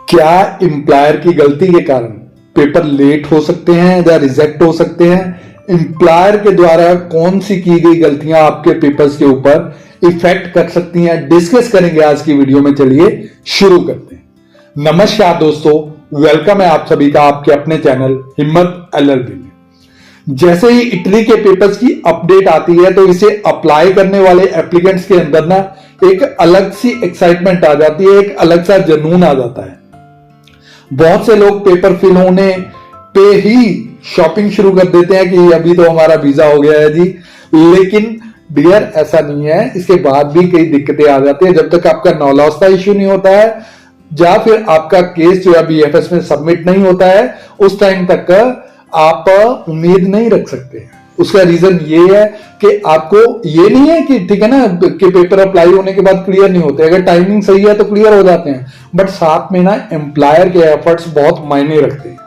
क्या एम्प्लॉयर की गलती के कारण पेपर लेट हो सकते हैं या रिजेक्ट हो सकते हैं? एम्प्लॉयर के द्वारा कौन सी की गई गलतियां आपके पेपर्स के ऊपर इफेक्ट कर सकती हैं, डिस्कस करेंगे आज की वीडियो में। चलिए शुरू करते हैं। नमस्कार दोस्तों, वेलकम है आप सभी का आपके अपने चैनल हिम्मत एलएलबी में। जैसे ही इटली के पेपर्स की अपडेट आती है तो इसे अप्लाई करने वाले एप्लीकेंट्स के अंदर ना एक अलग सी एक्साइटमेंट आ जाती है, एक अलग सा जुनून आ जाता है। बहुत से लोग पेपर फिल होने पे ही शॉपिंग शुरू कर देते हैं कि अभी तो हमारा वीजा हो गया है जी। लेकिन डियर ऐसा नहीं है, इसके बाद भी कई दिक्कतें आ जाती है। जब तक आपका नॉलेज का इश्यू नहीं होता है या फिर आपका केस जो है बीएफएस में सबमिट नहीं होता है, उस टाइम तक आप उम्मीद नहीं रख सकते हैं। उसका रीजन ये है कि आपको ये नहीं है कि ठीक है ना कि पेपर अप्लाई होने के बाद क्लियर नहीं होते। अगर टाइमिंग सही है तो क्लियर हो जाते हैं, बट साथ में ना एम्प्लॉयर के एफर्ट्स बहुत मायने रखते हैं।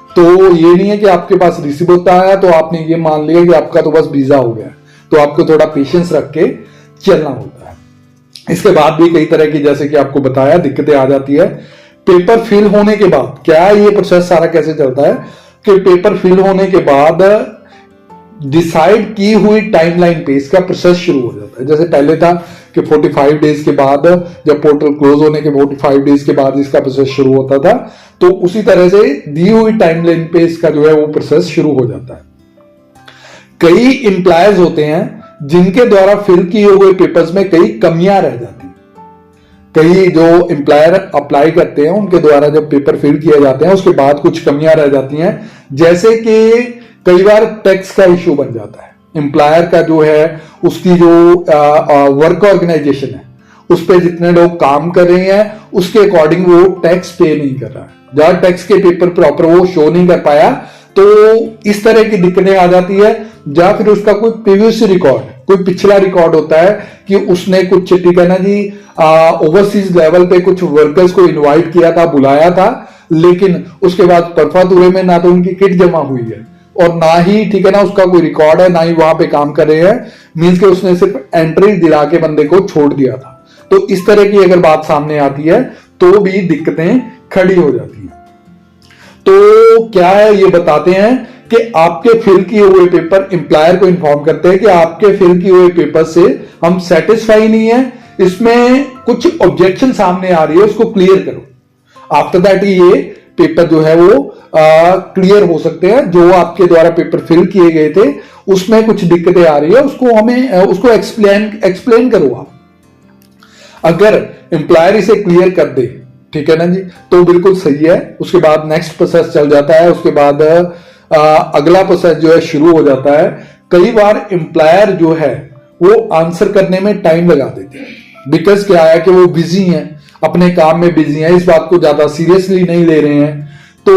तो ये नहीं है कि आपके पास रिसीव होता है तो आपने ये मान लिया कि आपका तो बस वीजा हो गया, तो आपको थोड़ा पेशेंस रख के चलना होता है। इसके बाद भी कई तरह की, जैसे कि आपको बताया, दिक्कतें आ जाती है। पेपर फिल होने के बाद क्या ये प्रोसेस सारा कैसे चलता है कि पेपर फिल होने के बाद डिसाइड की हुई टाइमलाइन पे इसका प्रोसेस शुरू हो जाता है। जैसे पहले था कि 45 डेज के बाद, जब पोर्टल क्लोज होने के 45 डेज के बाद इसका प्रोसेस शुरू होता था, तो उसी तरह से दी हुई टाइमलाइन पे इसका जो है वो प्रोसेस शुरू हो जाता है। कई एम्प्लॉयर्स होते हैं जिनके द्वारा फिल किए हुए पेपर्स में कई कमियां रह जाती हैं। कई जो एम्प्लॉयर अप्लाई करते हैं उनके द्वारा जब पेपर फिल किए जाते हैं उसके बाद कुछ कमियां रह जाती हैं। जैसे कि कई बार टैक्स का इश्यू बन जाता है। एम्प्लॉयर का जो है उसकी जो वर्क ऑर्गेनाइजेशन है उस पर जितने लोग काम कर रहे हैं उसके अकॉर्डिंग वो टैक्स पे नहीं कर रहा है, जहां टैक्स के पेपर प्रॉपर वो शो नहीं कर पाया, तो इस तरह की दिक्कतें आ जाती है। या फिर उसका कोई प्रीवियस रिकॉर्ड, कोई पिछला रिकॉर्ड होता है कि उसने कुछ, ठीक है ना जी, ओवरसीज लेवल पे कुछ वर्कर्स को इनवाइट किया था, बुलाया था, लेकिन उसके बाद परफातुरे में ना तो उनकी किट जमा हुई है और ना ही, ठीक है ना, उसका कोई रिकॉर्ड है, ना ही वहां पे काम कर रहे हैं। मींस के उसने सिर्फ एंट्री दिला के बंदे को छोड़ दिया था। तो इस तरह की अगर बात सामने आती है तो भी दिक्कतें खड़ी हो जाती हैं। तो क्या है, ये बताते हैं कि आपके फिल किए हुए पेपर, एम्प्लॉयर को इन्फॉर्म करते हैं कि आपके फिल किए हुए पेपर से हम सेटिस्फाई नहीं है, इसमें कुछ ऑब्जेक्शन सामने आ रही है, उसको क्लियर करो। आफ्टर दैट ये पेपर जो है वो क्लियर हो सकते हैं। जो आपके द्वारा पेपर फिल किए गए थे उसमें कुछ दिक्कतें आ रही है, उसको एक्सप्लेन करो आप। अगर एम्प्लॉयर इसे क्लियर कर दे, ठीक है ना जी, तो बिल्कुल सही है। उसके बाद नेक्स्ट प्रोसेस चल जाता है। उसके बाद अगला प्रोसेस जो है शुरू हो जाता है। कई बार एम्प्लॉयर जो है वो आंसर करने में टाइम लगा देते हैं, बिकॉज क्या है कि वो बिजी हैं, अपने काम में बिजी हैं, इस बात को ज्यादा सीरियसली नहीं ले रहे हैं। तो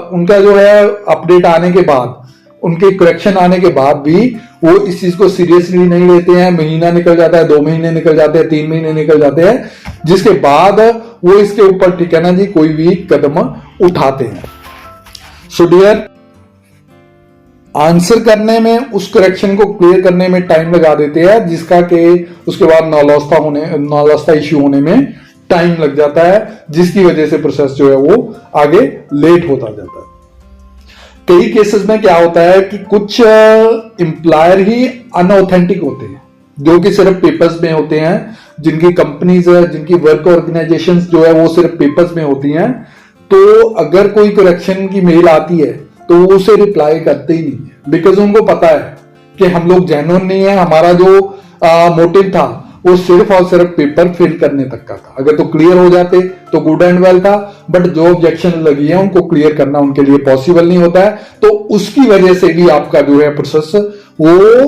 उनका जो है अपडेट आने के बाद, उनके करेक्शन आने के बाद भी वो इस चीज को सीरियसली नहीं लेते हैं। महीना निकल जाता है, 2 महीने निकल जाते हैं, 3 महीने निकल जाते हैं, जिसके बाद वो इसके ऊपर, ठीक है ना जी, कोई भी कदम उठाते हैं। सो डियर, आंसर करने में, उस करेक्शन को क्लियर करने में टाइम लगा देते हैं, जिसका कि उसके बाद नॉलेज इश्यू होने में टाइम लग जाता है, जिसकी वजह से प्रोसेस जो है वो आगे लेट होता जाता है। कई केसेस में क्या होता है कि कुछ एम्प्लॉयर ही अनऑथेंटिक होते हैं, जो कि सिर्फ पेपर्स में होते हैं, जिनकी कंपनीज है, जिनकी वर्क ऑर्गेनाइजेशंस जो है वो सिर्फ पेपर्स में होती हैं। तो अगर कोई करेक्शन की मेल आती है तो वो उसे रिप्लाई करते ही नहीं है, बिकॉज उनको पता है कि हम लोग जेन्युइन नहीं है, हमारा जो मोटिव था वो सिर्फ और सिर्फ पेपर फिल करने तक का था। अगर तो क्लियर हो जाते तो गुड एंड वेल था, बट जो ऑब्जेक्शन लगी है उनको क्लियर करना उनके लिए पॉसिबल नहीं होता है। तो उसकी वजह से भी आपका जो है प्रोसेस वो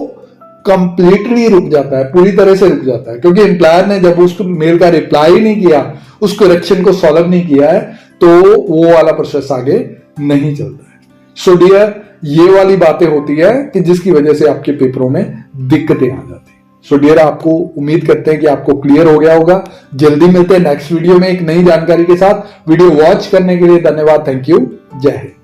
कंप्लीटली रुक जाता है, पूरी तरह से रुक जाता है, क्योंकि एम्प्लॉयर ने जब उस मेल का रिप्लाई नहीं किया, उस करेक्शन को सॉल्व नहीं किया है, तो वो वाला प्रोसेस आगे नहीं चलता है। सो डियर, ये वाली बातें होती है कि जिसकी वजह से आपके पेपरों में दिक्कतें आ जाती है। सो डियर, आपको उम्मीद करते हैं कि आपको क्लियर हो गया होगा। जल्दी मिलते हैं नेक्स्ट वीडियो में एक नई जानकारी के साथ। वीडियो वॉच करने के लिए धन्यवाद। Thank you. जय हिंद।